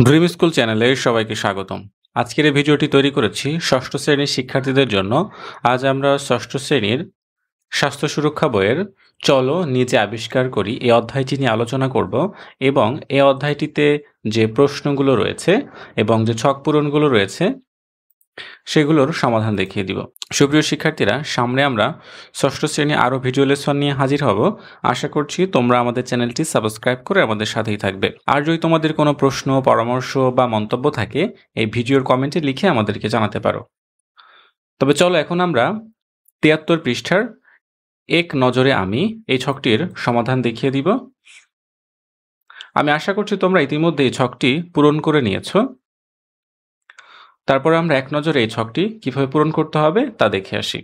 Dream school চ্যানেলে সবাইকে স্বাগতম। আজকের এই ভিডিওটি তৈরি করেছি ষষ্ঠ শ্রেণীর শিক্ষার্থীদের জন্য। আজ আমরা ষষ্ঠ শ্রেণীর স্বাস্থ্য সুরক্ষা বইয়ের চলো নিজে আবিষ্কার করি এই অধ্যায়টি নিয়ে আলোচনা করব এবং এই অধ্যায়টিতে যে প্রশ্নগুলো রয়েছে এবং যে ছক পূরণগুলো রয়েছে সেগুলোর সমাধান দেখিয়ে দিব। সুপ্রিয় শিক্ষার্থীরা, সামনে আমরা ষষ্ঠ শ্রেণী আরও ভিডিও লেসন নিয়ে হাজির হব। আশা করছি তোমরা আমাদের চ্যানেলটি সাবস্ক্রাইব করে আমাদের সাথেই থাকবে। আর যদি তোমাদের কোনো প্রশ্ন, পরামর্শ বা মন্তব্য থাকে এই ভিডিওর কমেন্টে লিখে আমাদেরকে জানাতে পারো। তবে চলো এখন আমরা ৭৩ পৃষ্ঠার এক নজরে আমি এই ছকটির সমাধান দেখিয়ে দিব। আমি আশা করছি তোমরা ইতিমধ্যে এই ছকটি পূরণ করে নিয়েছো। তারপরে আমরা এক নজরে এই ছকটি কিভাবে পূরণ করতে হবে তা দেখে আসি।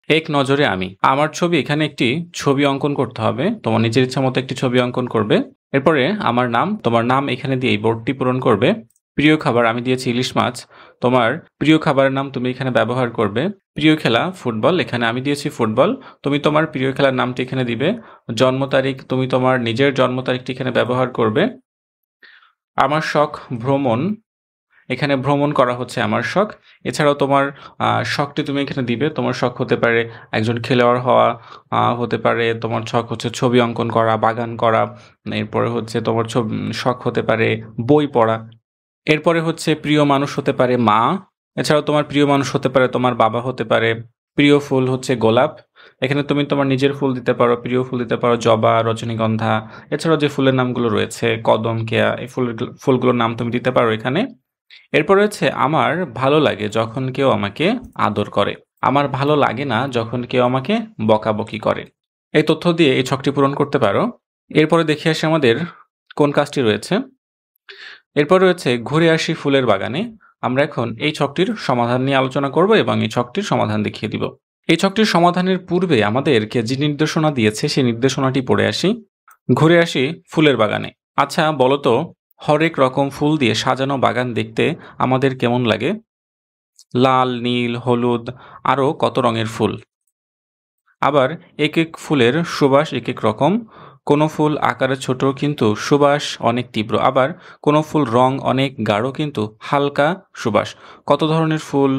এক নজরে আমি আমার ছবি, এখানে একটি ছবি অঙ্কন করতে হবে। তোমার নিজের ইচ্ছা মতো একটি ছবি অঙ্কন করবে। এরপরে আমার নাম, তোমার নাম এখানে দিয়ে এই বোর্ডটি পূরণ করবে। প্রিয় খাবার আমি দিয়েছি ইলিশ মাছ, তোমার প্রিয় খাবারের নাম তুমি এখানে ব্যবহার করবে। প্রিয় খেলা ফুটবল, এখানে আমি দিয়েছি ফুটবল, তুমি তোমার প্রিয় খেলার নামটি এখানে দিবে। জন্ম তারিখ, তুমি তোমার নিজের জন্ম তারিখটি এখানে ব্যবহার করবে। আমার শখ ভ্রমণ, এখানে ভ্রমণ করা হচ্ছে আমার শখ। এছাড়াও তোমার শখটি তুমি এখানে দিবে। তোমার শখ হতে পারে একজন খেলোয়াড় হওয়া, হতে পারে তোমার শখ হচ্ছে ছবি অঙ্কন করা, বাগান করা। এরপরে হচ্ছে তোমার শখ হতে পারে বই পড়া। এরপরে হচ্ছে প্রিয় মানুষ হতে পারে মা। এছাড়াও তোমার প্রিয় মানুষ হতে পারে তোমার বাবা হতে পারে। প্রিয় ফুল হচ্ছে গোলাপ, এখানে তুমি তোমার নিজের ফুল দিতে পারো, প্রিয় ফুল দিতে পারো জবা, রজনীগন্ধা। এছাড়াও যে ফুলের নামগুলো রয়েছে কদম, কেয়া, এই ফুলগুলোর নাম তুমি দিতে পারো এখানে। এরপর হচ্ছে আমার ভালো লাগে যখন কেউ আমাকে আদর করে, আমার ভালো লাগে না যখন কেউ আমাকে বকাবকি করে। এই তথ্য দিয়ে এই ছকটি পূরণ করতে পারো। এরপরে দেখে আসি আমাদের কোন কাজটি রয়েছে। এরপর রয়েছে ঘুরে আসি ফুলের বাগানে। আমরা এখন এই ছকটির সমাধান নিয়ে আলোচনা করব এবং এই ছকটির সমাধান দেখিয়ে দিব। এই ছকটির সমাধানের পূর্বে আমাদেরকে যে নির্দেশনা দিয়েছে সেই নির্দেশনাটি পড়ে আসি। ঘুরে আসি ফুলের বাগানে। আচ্ছা বলো তো, হরেক রকম ফুল দিয়ে সাজানো বাগান দেখতে আমাদের কেমন লাগে? লাল, নীল, হলুদ, আরও কত রঙের ফুল। আবার এক এক ফুলের সুবাস এক এক রকম। কোনো ফুল আকারে ছোট কিন্তু সুবাস অনেক তীব্র, আবার কোনো ফুল রং অনেক গাঢ় কিন্তু হালকা সুবাস। কত ধরনের ফুল,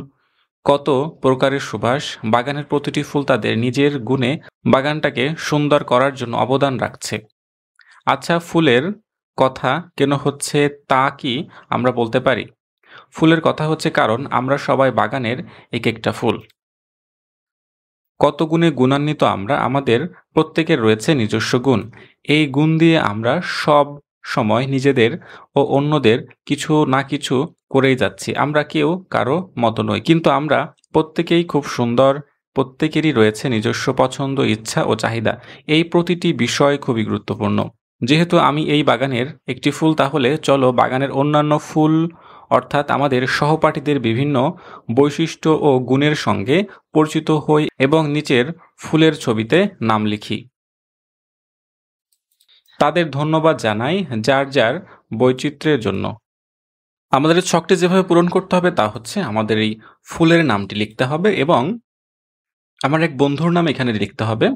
কত প্রকারের সুবাস। বাগানের প্রতিটি ফুল তাদের নিজের গুণে বাগানটাকে সুন্দর করার জন্য অবদান রাখছে। আচ্ছা ফুলের কথা কেন হচ্ছে তা কি আমরা বলতে পারি? ফুলের কথা হচ্ছে কারণ আমরা সবাই বাগানের এক একটা ফুল। কত গুণে গুণান্বিত আমরা, আমাদের প্রত্যেকের রয়েছে নিজস্ব গুণ। এই গুণ দিয়ে আমরা সব সময় নিজেদের ও অন্যদের কিছু না কিছু করেই যাচ্ছি। আমরা কেউ কারো মতো নই, কিন্তু আমরা প্রত্যেকেই খুব সুন্দর। প্রত্যেকেরই রয়েছে নিজস্ব পছন্দ, ইচ্ছা ও চাহিদা। এই প্রতিটি বিষয় খুবই গুরুত্বপূর্ণ। যেহেতু আমি এই বাগানের একটি ফুল, তাহলে চলো বাগানের অন্যান্য ফুল অর্থাৎ আমাদের সহপাঠীদের বিভিন্ন বৈশিষ্ট্য ও গুণের সঙ্গে পরিচিত হই এবং নিচের ফুলের ছবিতে নাম লিখি। তাদের ধন্যবাদ জানাই যার যার বৈচিত্র্যের জন্য। আমাদের এই ছকটি যেভাবে পূরণ করতে হবে তা হচ্ছে আমাদের এই ফুলের নামটি লিখতে হবে এবং আমার এক বন্ধুর নাম এখানে লিখতে হবে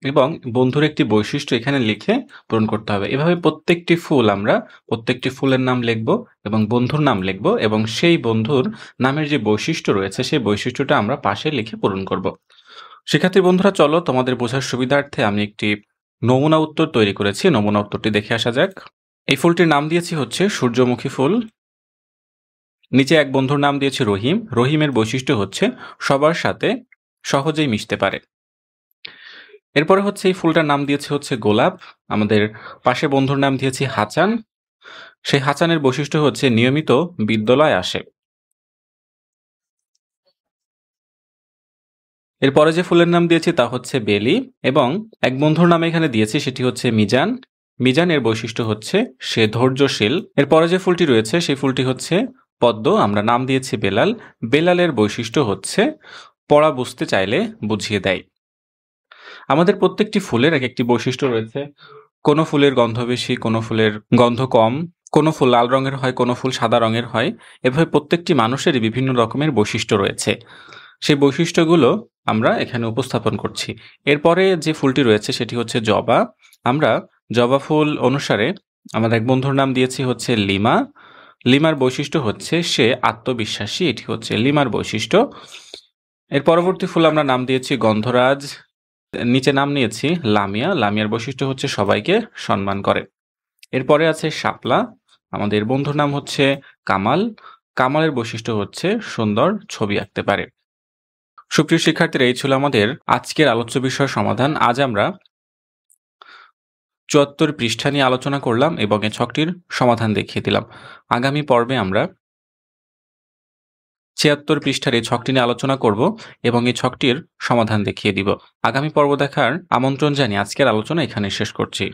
এবং বন্ধুর একটি বৈশিষ্ট্য এখানে লিখে পূরণ করতে হবে। এভাবে প্রত্যেকটি ফুল আমরা প্রত্যেকটি ফুলের নাম লিখব এবং বন্ধুর নাম লিখব এবং সেই বন্ধুর নামের যে বৈশিষ্ট্য রয়েছে সেই বৈশিষ্ট্যটা আমরা পাশে লিখে পূরণ করব। শিক্ষার্থী বন্ধুরা, চলো তোমাদের বোঝার সুবিধার্থে আমি একটি নমুনা উত্তর তৈরি করেছি। নমুনা উত্তরটি দেখে আসা যাক। এই ফুলটির নাম দিয়েছি হচ্ছে সূর্যমুখী ফুল। নিচে এক বন্ধুর নাম দিয়েছি রহিম। রহিমের বৈশিষ্ট্য হচ্ছে সবার সাথে সহজেই মিশতে পারে। এরপরে হচ্ছে এই ফুলটার নাম দিয়েছে হচ্ছে গোলাপ। আমাদের পাশে বন্ধুর নাম দিয়েছি হাসান। সেই হাসানের বৈশিষ্ট্য হচ্ছে নিয়মিত বিদ্যালয়ে আসে। এরপরে যে ফুলের নাম দিয়েছি তা হচ্ছে বেলি এবং এক বন্ধুর নাম এখানে দিয়েছি সেটি হচ্ছে মিজান। মিজানের বৈশিষ্ট্য হচ্ছে সে ধৈর্যশীল। এরপরে যে ফুলটি রয়েছে সেই ফুলটি হচ্ছে পদ্ম। আমরা নাম দিয়েছি বেলাল। বেলালের বৈশিষ্ট্য হচ্ছে পড়া বুঝতে চাইলে বুঝিয়ে দেয়। আমাদের প্রত্যেকটি ফুলের এক একটি বৈশিষ্ট্য রয়েছে। কোনো ফুলের গন্ধ বেশি, কোনো ফুলের গন্ধ কম, কোনো ফুল লাল রঙের হয়, কোনো ফুল সাদা রঙের হয়। এভাবে প্রত্যেকটি মানুষেরই বিভিন্ন রকমের বৈশিষ্ট্য রয়েছে। সেই বৈশিষ্ট্যগুলো আমরা এখানে উপস্থাপন করছি। এরপরে যে ফুলটি রয়েছে সেটি হচ্ছে জবা। আমরা জবা ফুল অনুসারে আমার এক বন্ধুর নাম দিয়েছি হচ্ছে লিমা। লিমার বৈশিষ্ট্য হচ্ছে সে আত্মবিশ্বাসী, এটি হচ্ছে লিমার বৈশিষ্ট্য। এর পরবর্তী ফুল আমরা নাম দিয়েছি গন্ধরাজ, নিচে নাম নিয়েছি লামিয়া। লামিয়ার বৈশিষ্ট্য হচ্ছে সবাইকে সম্মান করে। এরপরে আছে শাপলা, আমাদের বন্ধুর নাম হচ্ছে কামাল। কামালের বৈশিষ্ট্য হচ্ছে সুন্দর ছবি আঁকতে পারে। সুপ্রিয় শিক্ষার্থীরা, এই ছিল আমাদের আজকের আলোচ্য বিষয় সমাধান। আজ আমরা ৭৪ পৃষ্ঠা নিয়ে আলোচনা করলাম এবং এই ছকটির সমাধান দেখিয়ে দিলাম। আগামী পর্বে আমরা ৭৬ পৃষ্ঠার এই ছকটি নিয়ে আলোচনা করব এবং এই ছকটির সমাধান দেখিয়ে দিব। আগামী পর্ব দেখার আমন্ত্রণ জানিয়ে আজকের আলোচনা এখানে শেষ করছি।